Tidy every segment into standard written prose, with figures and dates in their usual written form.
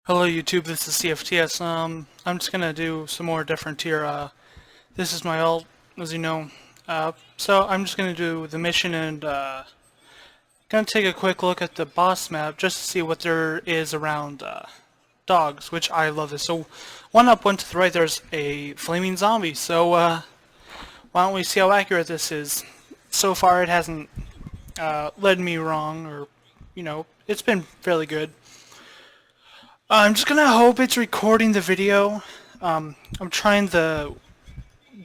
Hello YouTube, this is CFTS. I'm just gonna do some more different tier. This is my ult, as you know. So I'm just gonna do the mission and gonna take a quick look at the boss map just to see what there is around dogs, which I love this. So one up, one to the right, there's a flaming zombie. So why don't we see how accurate this is? So far it hasn't led me wrong, or it's been fairly good. I'm just gonna hope it's recording the video. I'm trying the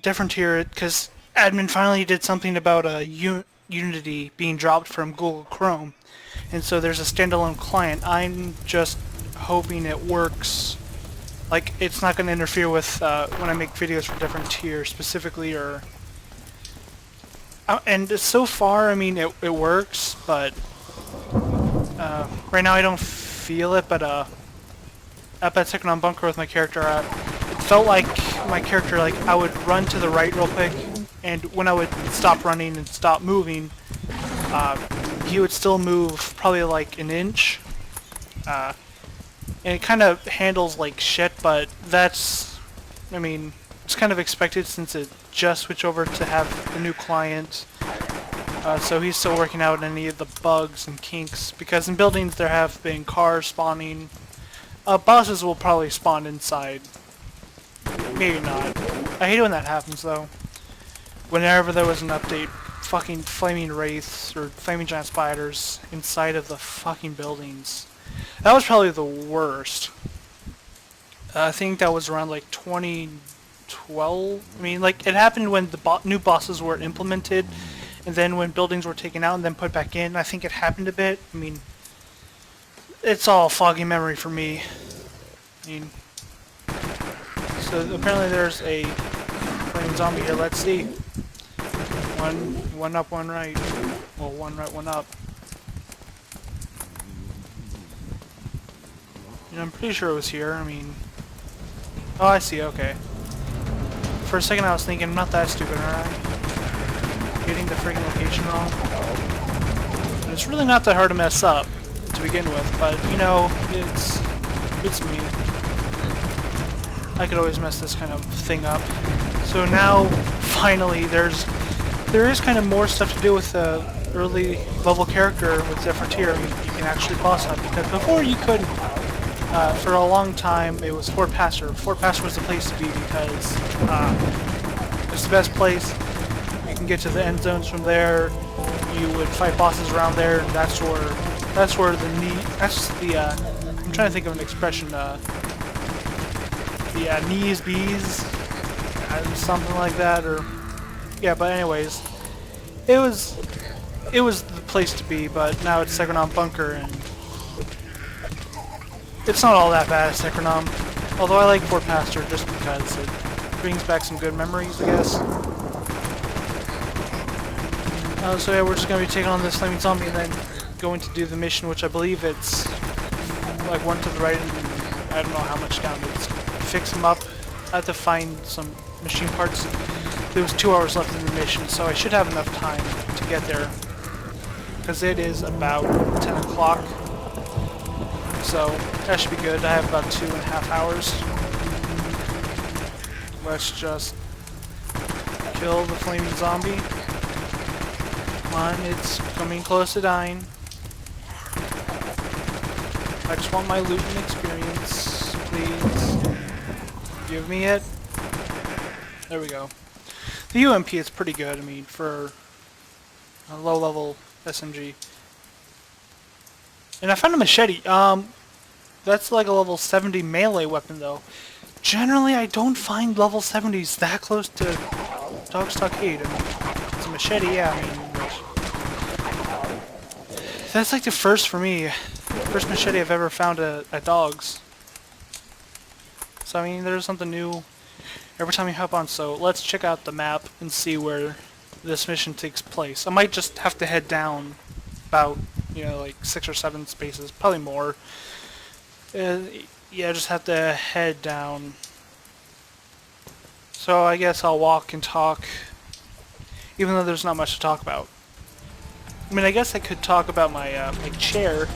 different here because admin finally did something about Unity being dropped from Google Chrome, and so there's a standalone client. I'm just hoping it works. Like it's not gonna interfere with when I make videos for different tiers specifically, or and so far, I mean, it works, but right now I don't feel it. But up at Second on Bunker with my character, it felt like my character, like I would run to the right real quick, and when I would stop running and stop moving, he would still move probably like an inch. And it kind of handles like shit, but that's, I mean, it's kind of expected since it just switched over to have the new client. So he's still working out any of the bugs and kinks, because in buildings there have been cars spawning. Bosses will probably spawn inside. Maybe not. I hate it when that happens though. Whenever there was an update, fucking flaming wraiths or flaming giant spiders inside of the fucking buildings. That was probably the worst. I think that was around like 2012. I mean, like it happened when the new bosses were implemented, and then when buildings were taken out and then put back in. I think it happened a bit. I mean, it's all foggy memory for me. I mean, so apparently there's a flaming zombie here. Let's see. One up, one right. Well, one right, one up. You know, I'm pretty sure it was here. I mean, oh, I see. Okay. For a second, I was thinking, I'm not that stupid, alright? Getting the freaking location wrong. And it's really not that hard to mess up to begin with, but you know, it's me. I could always mess this kind of thing up. So now, finally, there is kind of more stuff to do with the early level character with different tier. I mean, you can actually boss hunt, because before you couldn't. For a long time, it was Fort Pastor. Fort Pastor was the place to be because it's the best place. You can get to the end zones from there. You would fight bosses around there. And that's where the knee. That's the. I'm trying to think of an expression. The knees bees, something like that, or yeah. But anyways, it was the place to be. But now it's Second on Bunker, and it's not all that bad at Secronom. Although I like Fort Pastor just because it brings back some good memories, I guess. So yeah, we're just gonna be taking on this flaming zombie and then going to do the mission, which I believe it's like one to the right and I don't know how much down it is. Fix him up. I have to find some machine parts. There was 2 hours left in the mission, so I should have enough time to get there. Because it is about 10 o'clock. So that should be good. I have about 2.5 hours. Let's just kill the flaming zombie. Come on, it's coming close to dying. I just want my loot and experience, please. Give me it. There we go. The UMP is pretty good, I mean, for a low-level SMG. And I found a machete. That's like a level 70 melee weapon, though. Generally, I don't find level 70s that close to Dog Stockade. I mean, it's a machete, yeah, I mean, that's like the first for me. First machete I've ever found at Dogs. So, I mean, there's something new every time you hop on. So, let's check out the map and see where this mission takes place. I might just have to head down about, you know, like 6 or 7 spaces, probably more. Yeah, just have to head down. So I guess I'll walk and talk, even though there's not much to talk about. I mean, I guess I could talk about my my chair.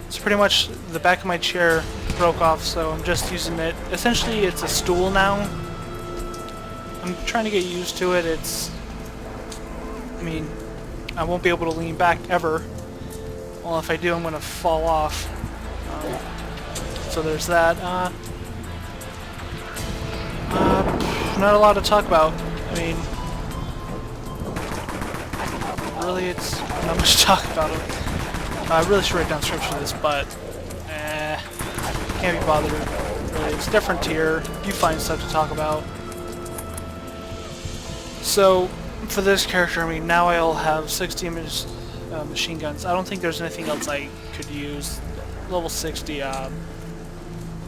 It's pretty much the back of my chair broke off, so I'm just using it. Essentially, it's a stool now. I'm trying to get used to it. I mean, I won't be able to lean back ever. Well, if I do, I'm going to fall off. So there's that. Not a lot to talk about. I mean, really, it's not much to talk about. I really should write down scripts for this, but can't be bothered. Really, it's a different tier. You find stuff to talk about. So, for this character, I mean, now I'll have 60 machine guns. I don't think there's anything else I could use. Level 60,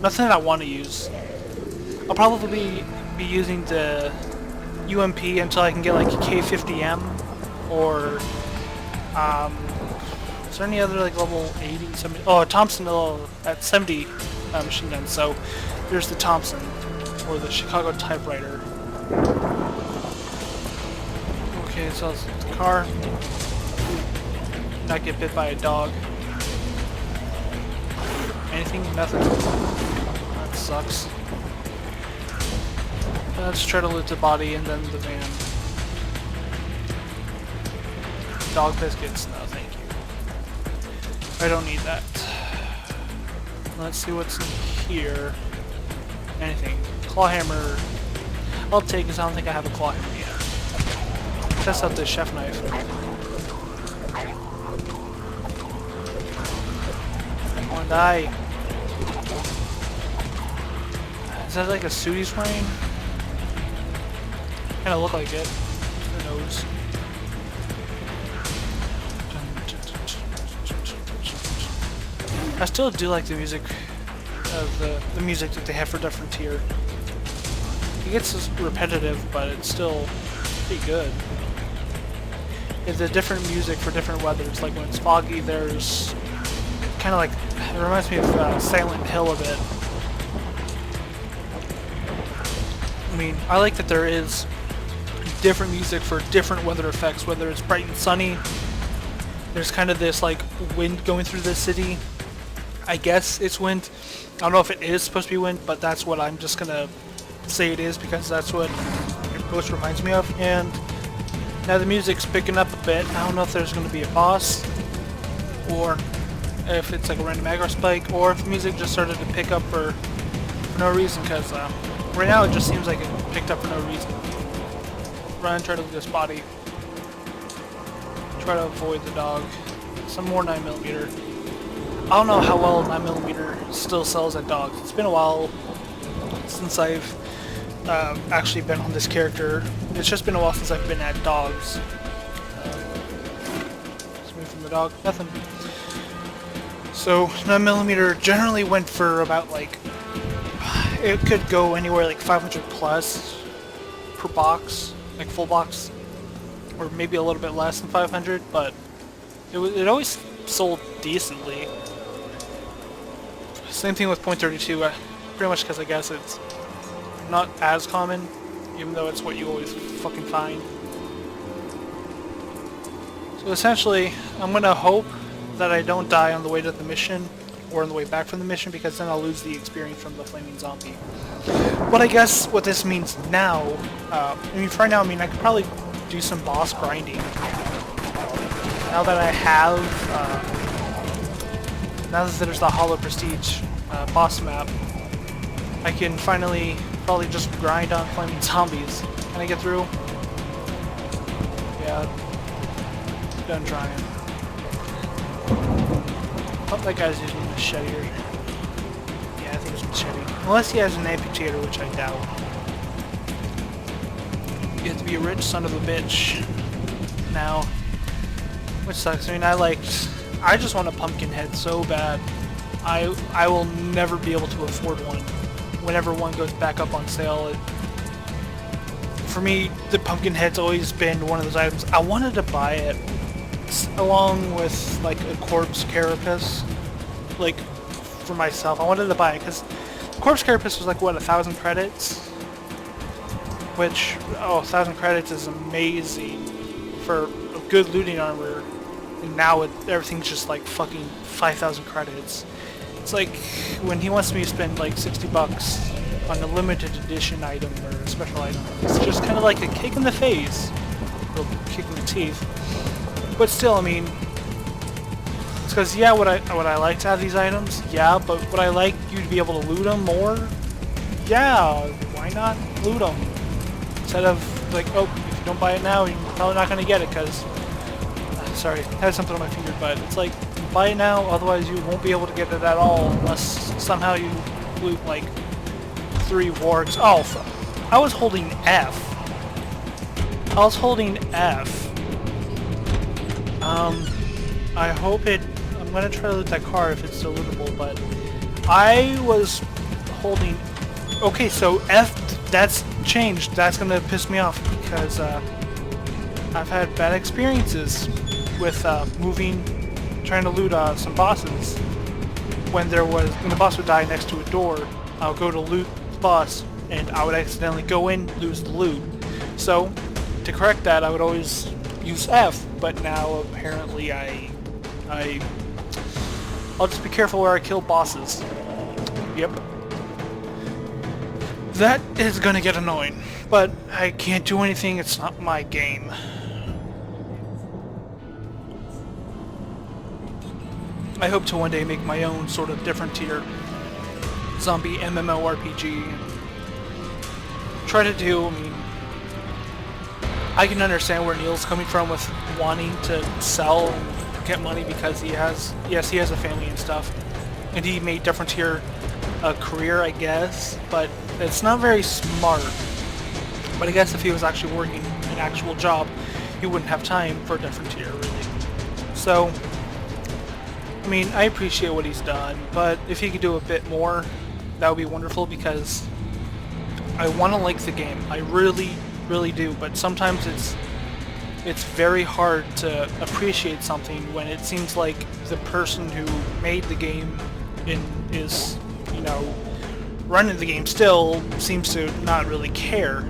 nothing that I want to use. I'll probably be using the UMP until I can get like a K50M, or, is there any other like level 80, 70? Oh, a Thompson at 70 machine guns, so there's the Thompson, or the Chicago typewriter. Okay, so it's the car. Not get bit by a dog. Anything? Nothing. That sucks. Let's try to loot the body and then the van. Dog biscuits? No, thank you. I don't need that. Let's see what's in here. Anything. Claw hammer. I'll take it. I don't think I have a claw hammer yet. Test out the chef knife. Come on, die. Is that like a suit he's wearing? Kinda look like it. Who knows? I still do like the music of the music that they have for different tier. It gets repetitive, but it's still pretty good. It's a different music for different weathers. Like when it's foggy, there's kind of like, it reminds me of Silent Hill a bit. I mean, I like that there is different music for different weather effects, whether it's bright and sunny. There's kind of this like wind going through the city. I guess it's wind. I don't know if it is supposed to be wind, but that's what I'm just gonna say it is because that's what it most reminds me of. And now the music's picking up a bit. I don't know if there's gonna be a boss, or if it's like a random aggro spike, or if the music just started to pick up for no reason, because right now it just seems like it picked up for no reason. Run, try to loot this body. Try to avoid the dog. Some more 9mm. I don't know how well 9mm still sells at dogs. It's been a while since I've actually been on this character. It's just been a while since I've been at dogs. Let's move from the dog. Nothing. So 9mm generally went for about like, it could go anywhere like 500 plus per box, like full box, or maybe a little bit less than 500, but it always sold decently. Same thing with .32, pretty much because I guess it's not as common, even though it's what you always fucking find. So essentially, I'm gonna hope that I don't die on the way to the mission, or on the way back from the mission, because then I'll lose the experience from the flaming zombie. But I guess what this means now, I mean for right now, I mean I could probably do some boss grinding. Now that I have, now that there's the Hollow Prestige boss map, I can finally probably just grind on flaming zombies. Can I get through? Yeah. Done trying. Oh, that guy's using a machete. Yeah, I think it's a machete. Unless he has an amputator, which I doubt. You have to be a rich son of a bitch now. Which sucks. I mean, I just want a pumpkin head so bad. I will never be able to afford one. Whenever one goes back up on sale, for me, the pumpkin head's always been one of those items. I wanted to buy it along with like a corpse carapace, like for myself. I wanted to buy it because corpse carapace was like what, 1,000 credits, which 1,000 credits is amazing for a good looting armor. And now everything's just like fucking 5,000 credits. It's like when he wants me to spend like 60 bucks on a limited edition item or a special item. It's just kind of like a kick in the face, or kick in the teeth. But still, I mean, it's because yeah, would I like to have these items? Yeah, but would I like you to be able to loot them more? Yeah, why not loot them? Instead of like, oh, if you don't buy it now, you're probably not gonna get it because. Sorry, I had something on my finger, but it's like, buy it now, otherwise you won't be able to get it at all unless somehow you loot like 3 wargs. Oh, I was holding F. I was holding F. I hope it... I'm gonna try to loot that car if it's still lootable, but I was holding... Okay, so F, that's changed. That's gonna piss me off because I've had bad experiences with trying to loot some bosses. When the boss would die next to a door, I'll go to loot the boss, and I would accidentally go in, lose the loot. So, to correct that, I would always use F, but now apparently I'll just be careful where I kill bosses. Yep. That is gonna get annoying, but I can't do anything, it's not my game. I hope to one day make my own sort of different tier zombie MMORPG and try to do, I mean, I can understand where Neil's coming from with wanting to sell and get money because he has a family and stuff, and he made different tier a career, I guess, but it's not very smart. But I guess if he was actually working an actual job, he wouldn't have time for a different tier, really. So, I mean, I appreciate what he's done, but if he could do a bit more, that would be wonderful because I want to like the game. I really, really do, but sometimes it's very hard to appreciate something when it seems like the person who made the game and is, you know, running the game still seems to not really care.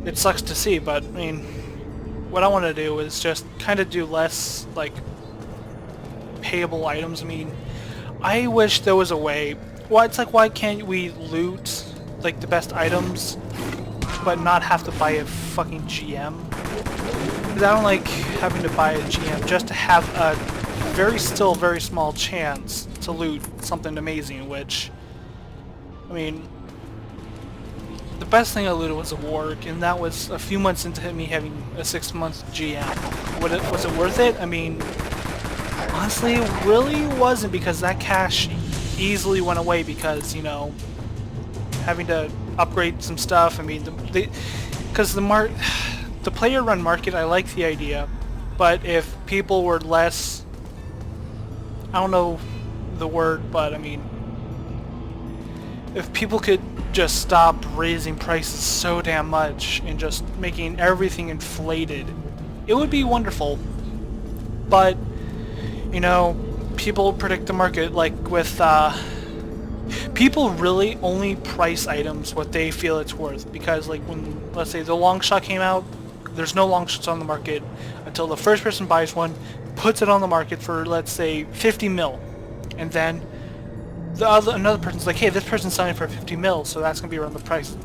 It sucks to see, but I mean, what I want to do is just kind of do less, like, payable items. I mean, I wish there was a way. Well, it's like, why can't we loot like the best items but not have to buy a fucking GM? Because I don't like having to buy a GM just to have a very small chance to loot something amazing, which, I mean, the best thing I looted was a warg, and that was a few months into me having a 6-month GM. Was it worth it? I mean, honestly, it really wasn't, because that cash easily went away because, you know, having to upgrade some stuff. I mean, because the player-run market, I like the idea, but if people were less, I don't know the word, but I mean, if people could just stop raising prices so damn much and just making everything inflated, it would be wonderful. But, you know, people predict the market, like with, people really only price items what they feel it's worth, because like when, let's say, the long shot came out, there's no long shots on the market until the first person buys one, puts it on the market for, let's say, 50 mil, and then another person's like, hey, this person's selling for 50 mil, so that's gonna be around the price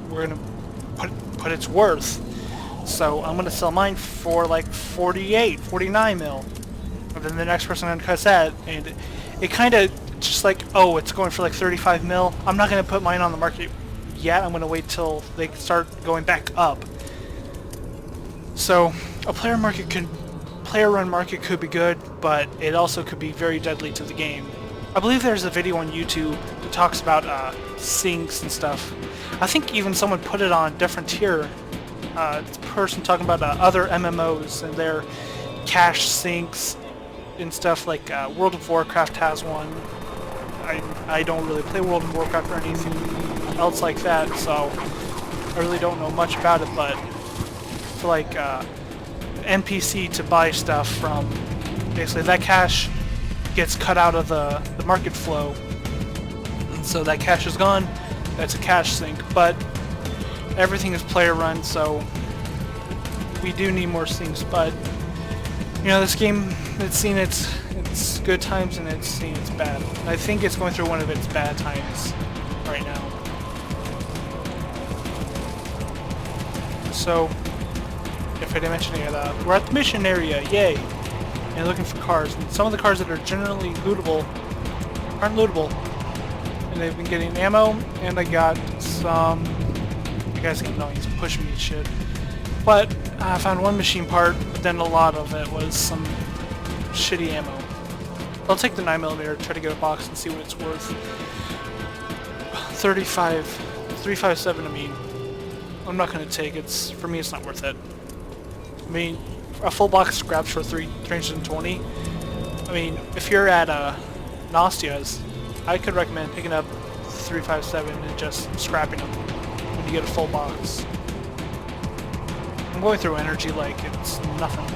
we're gonna put its worth. So I'm gonna sell mine for like 48, 49 mil, and then the next person gonna cut that, and it kind of just like, oh, it's going for like 35 mil. I'm not gonna put mine on the market yet. I'm gonna wait till they start going back up. So a player-run market could be good, but it also could be very deadly to the game. I believe there's a video on YouTube that talks about sinks and stuff. I think even someone put it on different tier. It's a person talking about other MMOs and their cash sinks and stuff, like World of Warcraft has one. I don't really play World of Warcraft or anything else like that, so I really don't know much about it, but for like NPC to buy stuff from, basically that cash gets cut out of the market flow, and so that cash is gone. That's a cash sink, but everything is player run, so we do need more sinks. But you know, this game, it's seen its its good times and it's seeing its bad. And I think it's going through one of its bad times right now. So, if I didn't mention any of that, we're at the mission area, yay! And looking for cars. And some of the cars that are generally lootable aren't lootable. And they've been getting ammo, and I got some... You guys can know he's pushing me and shit. But I found one machine part, but then a lot of it was some shitty ammo. I'll take the 9mm, try to get a box and see what it's worth. 357, I mean. I'm not gonna take it. For me, it's not worth it. I mean, a full box of scraps for 320. I mean, if you're at Nastia's, I could recommend picking up 357 and just scrapping them when you get a full box. I'm going through energy like it's nothing.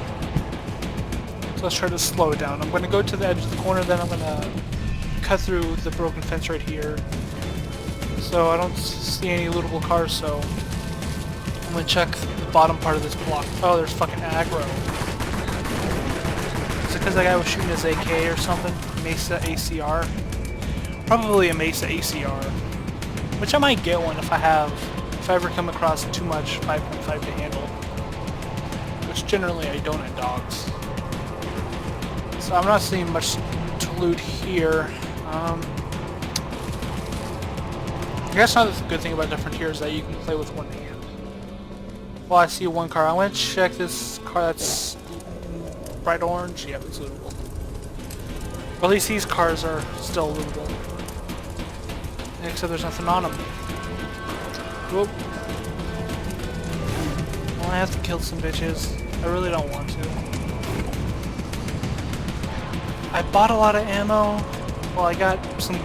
So let's try to slow it down. I'm going to go to the edge of the corner, then I'm going to cut through the broken fence right here. So I don't see any lootable cars, so I'm going to check the bottom part of this block. Oh, there's fucking aggro. Is it because that guy was shooting his AK or something? Mesa ACR? Probably a Mesa ACR. Which I might get one if I ever come across too much 5.5 to handle. Which generally I don't at dogs. So I'm not seeing much to loot here. I guess another good thing about different here is that you can play with one hand. Well, I see one car. I want to check this car that's bright orange. Yeah, it's lootable. Well, at least these cars are still lootable. Except there's nothing on them. Whoop. Well, I have to kill some bitches. I really don't want to. I bought a lot of ammo. Well, I got some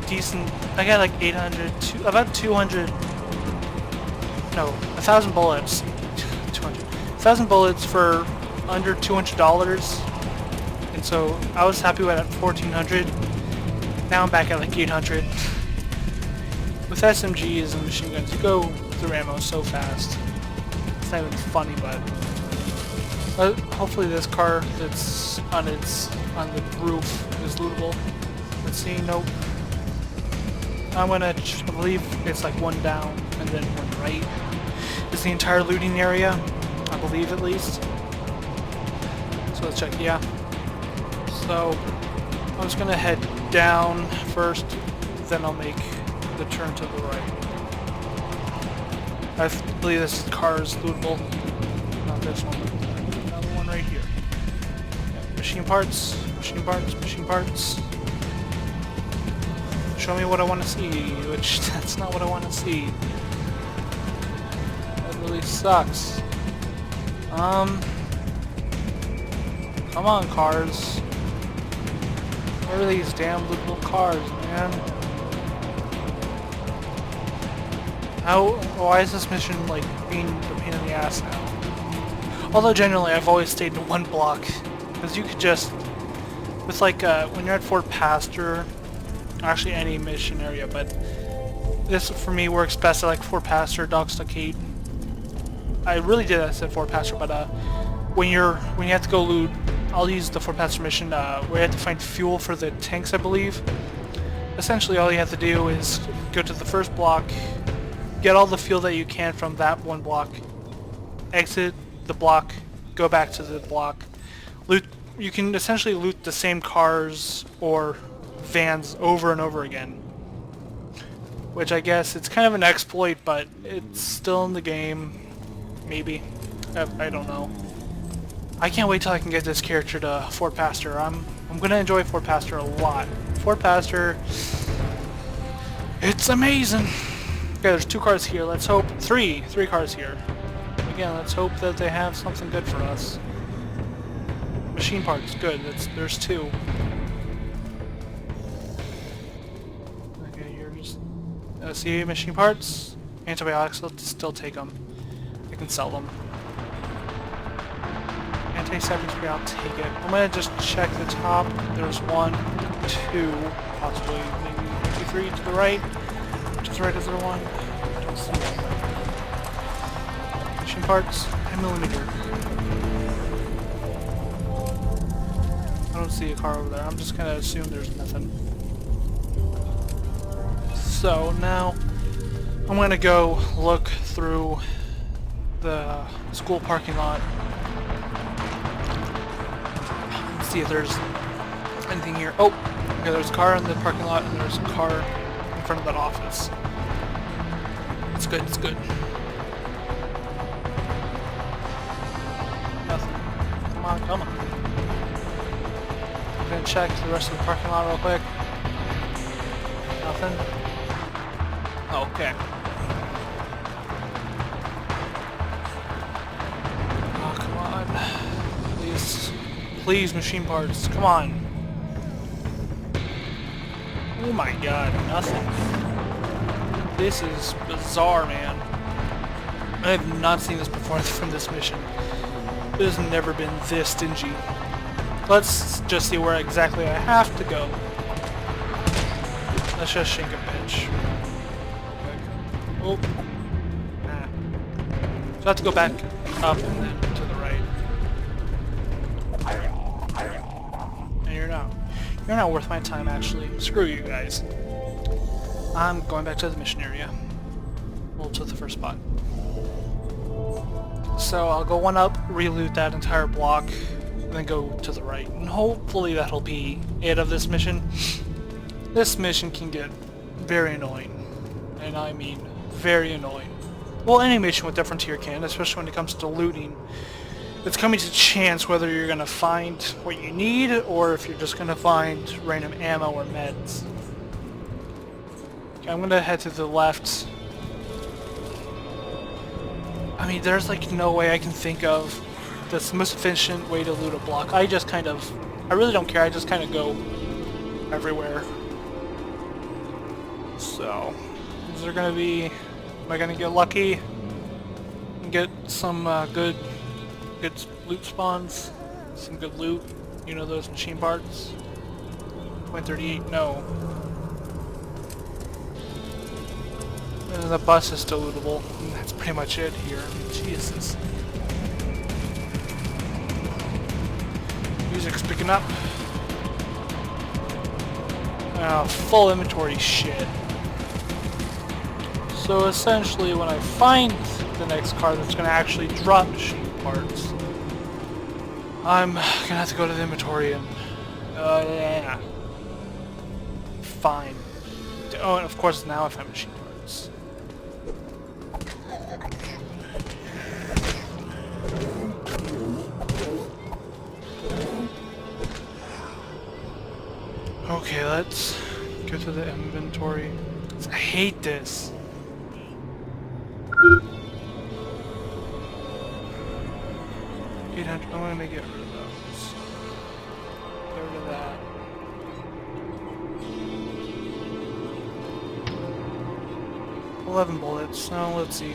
decent... I got like 800... about 200... No, 1,000 bullets. 200. 1,000 bullets for under $200. And so I was happy with that 1,400. Now I'm back at like 800. With SMGs and machine guns, you go through ammo so fast. It's not even funny, but hopefully this car that's on the roof is lootable. Let's see. Nope. I'm gonna. I believe it's like one down and then one right. It's the entire looting area, I believe at least. So let's check. Yeah. So I'm just gonna head down first, then I'll make the turn to the right. I believe this car is lootable. Not this one, but another one right here. Yeah, machine parts, machine parts, machine parts. Show me what I want to see, which that's not what I want to see. That really sucks. Come on, cars. Where are these damn lootable cars, man? Why is this mission, like, being a pain in the ass now? Although, generally, I've always stayed in one block. Because you could just... With, like, when you're at Fort Pastor... Actually, any mission area, but... This, for me, works best at, like, Fort Pastor, Dog Stockade. I really did that at Fort Pastor, but, when you have to go loot... I'll use the Fort Pastor mission, where you have to find fuel for the tanks, I believe. Essentially, all you have to do is go to the first block... Get all the fuel that you can from that one block, exit the block, go back to the block, loot. You can essentially loot the same cars or vans over and over again, which I guess it's kind of an exploit, but it's still in the game. Maybe. I don't know. I can't wait till I can get this character to Fort Pastor. I'm gonna enjoy Fort Pastor a lot. Fort Pastor, it's amazing. Okay, there's 2 cars here. Let's hope... 3 cars here. Again, let's hope that they have something good for us. Machine parts, good. There's 2. Okay, you're just... see, machine parts? Antibiotics, let's still take them. I can sell them. Anti-septic spray, I'll take it. I'm gonna just check the top. There's 1, 2, possibly maybe 2, 3 to the right. Just right as there one. Machine parts, 10mm. I don't see a car over there. I'm just gonna assume there's nothing. So now I'm gonna go look through the school parking lot. See if there's anything here. Oh, okay, there's a car in the parking lot and there's a car in front of that office. It's good, it's good. Nothing. Come on, come on. I'm gonna check the rest of the parking lot real quick. Nothing. Okay. Oh, come on. Please. Please, machine parts. Come on. Oh my god, nothing. This is bizarre, man. I have not seen this before from this mission. It has never been this stingy. Let's just see where exactly I have to go. Let's just sink a bitch. Oh. Nah. So I have to go back up and then to the right. And you're not worth my time, actually. Screw you guys. I'm going back to the mission area. Well, to the first spot. So I'll go one up, re-loot that entire block, and then go to the right. And hopefully that'll be it of this mission. This mission can get very annoying. And I mean very annoying. Well, any mission with different tier can, especially when it comes to looting. It's coming to chance whether you're going to find what you need or if you're just going to find random ammo or meds. Okay, I'm going to head to the left. I mean, there's like no way I can think of that's the most efficient way to loot a block. I really don't care, I just kind of go everywhere. So, is there going to be, am I going to get lucky and get some good loot spawns? Some good loot? You know, those machine parts? 138, no. And the bus is still lootable, and that's pretty much it here. I mean, Jesus. Music's picking up. Full inventory shit. So essentially, when I find the next car that's going to actually drop machine parts, I'm going to have to go to the inventory and... yeah. Fine. Oh, and of course now I find machine parts. Okay, let's go to the inventory. I hate this. I'm gonna get rid of those. Get rid of that. $11 bullets. Now let's see.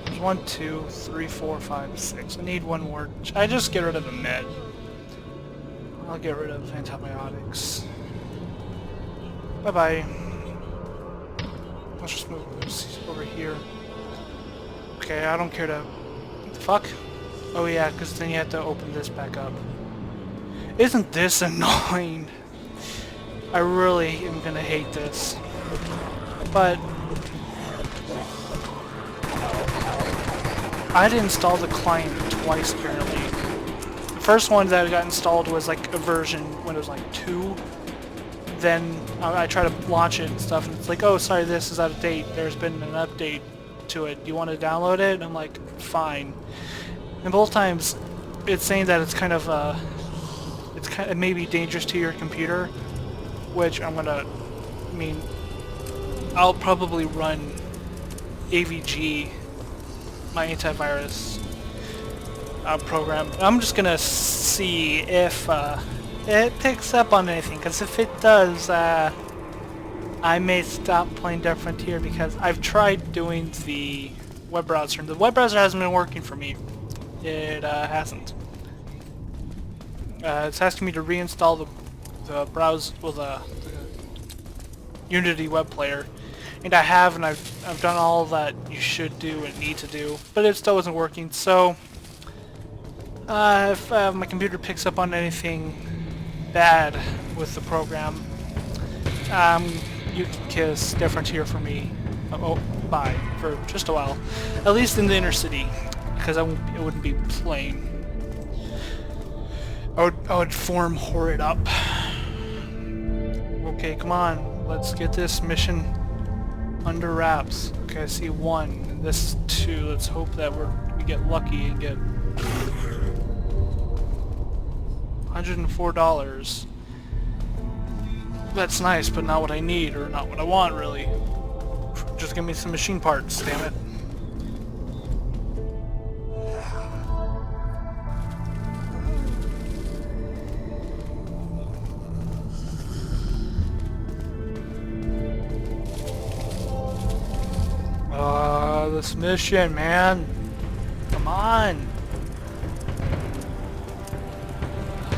There's 1, 2, 3, 4, 5, 6. I need one more. I just get rid of the med. I'll get rid of antibiotics. Bye bye. Let's just move this over here. Okay, I don't care to. What the fuck? Oh yeah, because then you have to open this back up. Isn't this annoying? I really am gonna hate this. But I had to install the client twice apparently. The first one that got installed was like a version when it was like 2. Then I try to launch it and stuff, and it's like, oh, sorry, this is out of date. There's been an update to it. Do you want to download it? And I'm like, fine. And both times, it's saying that it's kind of it may be dangerous to your computer, which I'm gonna, I mean, I'll probably run AVG, my antivirus program. I'm just gonna see if it picks up on anything, because if it does, I may stop playing Dead Frontier, because I've tried doing the web browser, and the web browser hasn't been working for me. It hasn't. It's asking me to reinstall the browse, well, the Unity web player, and I have, and I've done all that you should do and need to do, but it still wasn't working. So if my computer picks up on anything bad with the program. You can kiss, different here for me. Oh, bye, for just a while. At least in the inner city, because it wouldn't be playing. I would form Horrid up. Okay, come on, let's get this mission under wraps. Okay, I see 1, this is 2. Let's hope that we get lucky and get $104. That's nice, but not what I need, or not what I want, really. Just give me some machine parts, damn it. This mission, man. Come on.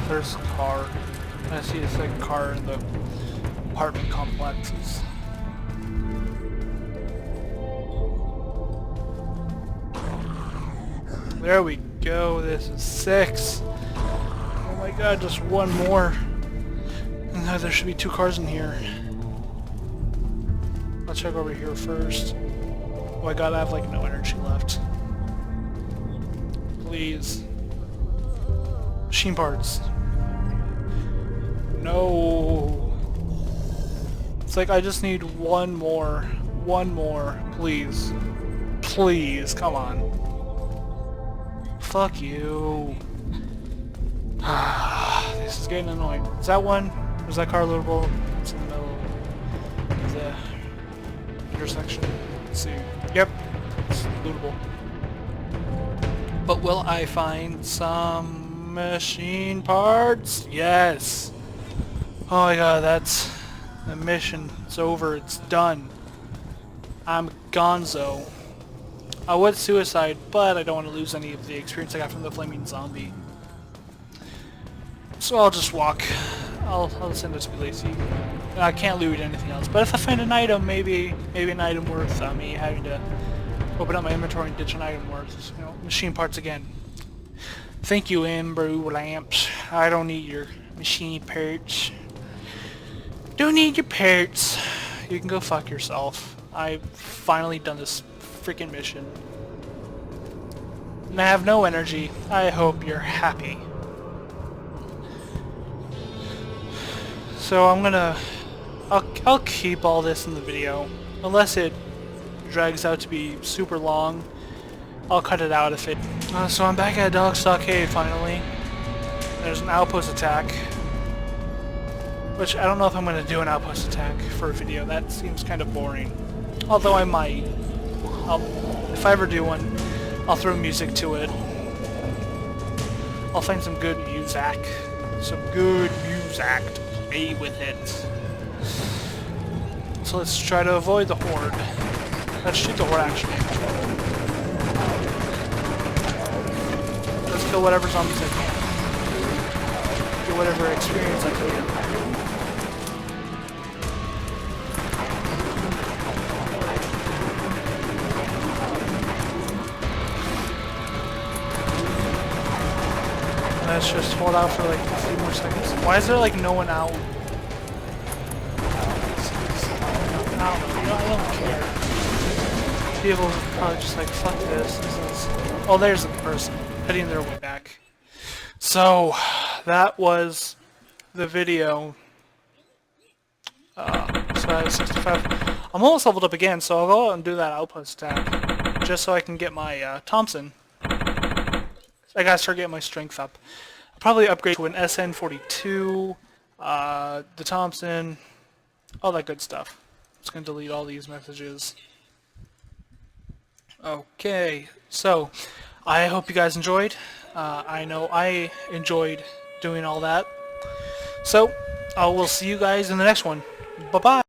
There's a car. I see a second car in the apartment complexes. There we go. This is 6. Oh my god, just 1 more. No, there should be 2 cars in here. Let's check over here first. Oh my god, I have like no energy left. Please. Machine parts. No. It's like I just need 1 more. 1 more. Please. Please, come on. Fuck you. This is getting annoying. Is that one? Is that car lootable? It's in the middle of the intersection. Let's see. Yep. It's lootable. But will I find some machine parts? Yes. Oh my god, that's the mission. It's over. It's done. I'm gonzo. I would suicide, but I don't want to lose any of the experience I got from the flaming zombie. So I'll just walk. I'll send it to be lazy. I can't loot anything else. But if I find an item, maybe an item worth me having to open up my inventory and ditch an item worth. You know, machine parts again. Thank you, Ember Lamps. I don't need your machine parts. Don't need your parts. You can go fuck yourself. I've finally done this freaking mission. And I have no energy. I hope you're happy. So I'm gonna... I'll keep all this in the video. Unless it drags out to be super long. I'll cut it out if it... so I'm back at Dog Stockade finally. There's an outpost attack. Which I don't know if I'm gonna do an outpost attack for a video. That seems kind of boring. Although I might. If I ever do one, I'll throw music to it. I'll find some good music. Some good music to play with it. So let's try to avoid the horde. Let's shoot the horde actually. Let's kill whatever zombies I can. Get whatever experience I can get. Let's just hold out for like a few more seconds. Why is there like no one out? I don't care. People are probably just like, fuck this. Oh, there's a person heading their way back. So, that was the video. So I have 65. I'm almost leveled up again, so I'll go out and do that outpost attack. Just so I can get my Thompson. I gotta start getting my strength up. I'll probably upgrade to an SN42, the Thompson, all that good stuff. I'm just gonna delete all these messages. Okay, so I hope you guys enjoyed. I know I enjoyed doing all that. So I will see you guys in the next one. Bye bye.